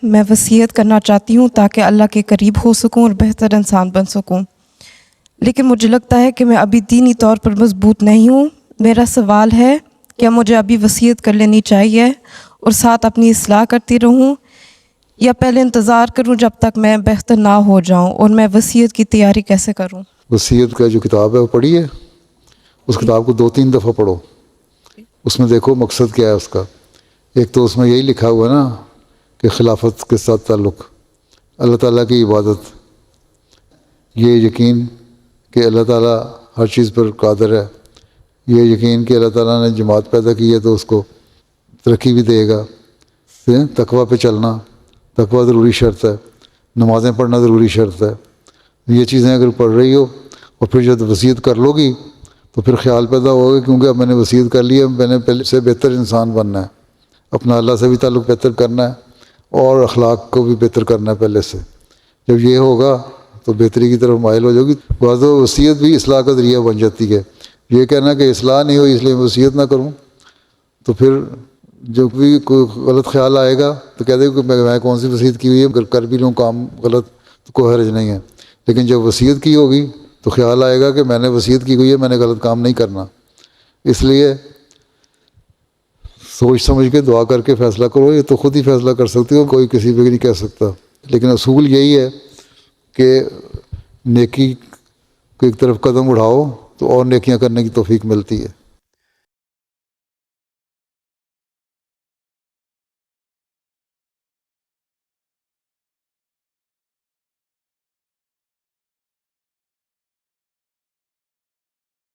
میں وصیت کرنا چاہتی ہوں تاکہ اللہ کے قریب ہو سکوں اور بہتر انسان بن سکوں، لیکن مجھے لگتا ہے کہ میں ابھی دینی طور پر مضبوط نہیں ہوں۔ میرا سوال ہے، کیا مجھے ابھی وصیت کر لینی چاہیے اور ساتھ اپنی اصلاح کرتی رہوں، یا پہلے انتظار کروں جب تک میں بہتر نہ ہو جاؤں، اور میں وصیت کی تیاری کیسے کروں؟ وصیت کا جو کتاب ہے وہ پڑھی ہے، اس کتاب کو 2-3 دفعہ پڑھو، اس میں دیکھو مقصد کیا ہے اس کا۔ ایک تو اس میں یہی لکھا ہوا ہے نا کہ خلافت کے ساتھ تعلق، اللہ تعالیٰ کی عبادت، یہ یقین کہ اللہ تعالیٰ ہر چیز پر قادر ہے، یہ یقین کہ اللہ تعالیٰ نے جماعت پیدا کی ہے تو اس کو ترقی بھی دے گا، تقویٰ پہ چلنا، تقویٰ ضروری شرط ہے، نمازیں پڑھنا ضروری شرط ہے۔ یہ چیزیں اگر پڑھ رہی ہو اور پھر جب وصیت کر لو گی تو پھر خیال پیدا ہوگا کیونکہ اب میں نے وصیت کر لی ہے، میں نے پہلے سے بہتر انسان بننا ہے، اپنا اللہ سے بھی تعلق بہتر کرنا ہے اور اخلاق کو بھی بہتر کرنا ہے پہلے سے۔ جب یہ ہوگا تو بہتری کی طرف مائل ہو جائے گی۔ بعض وصیت بھی اصلاح کا ذریعہ بن جاتی ہے۔ یہ کہنا کہ اصلاح نہیں ہوئی اس لیے وصیت نہ کروں، تو پھر جو بھی کوئی غلط خیال آئے گا تو کہہ دے کہ میں کون سی وصیت کی ہوئی ہے، اگر کر بھی لوں کام غلط تو کوئی حرج نہیں ہے، لیکن جب وصیت کی ہوگی تو خیال آئے گا کہ میں نے وصیت کی ہوئی ہے، میں نے غلط کام نہیں کرنا۔ اس لیے سوچ سمجھ کے دعا کر کے فیصلہ کرو، یہ تو خود ہی فیصلہ کر سکتے ہو، کوئی کسی پہ نہیں کہہ سکتا، لیکن اصول یہی ہے کہ نیکی کی ایک طرف قدم اٹھاؤ تو اور نیکیاں کرنے کی توفیق ملتی ہے۔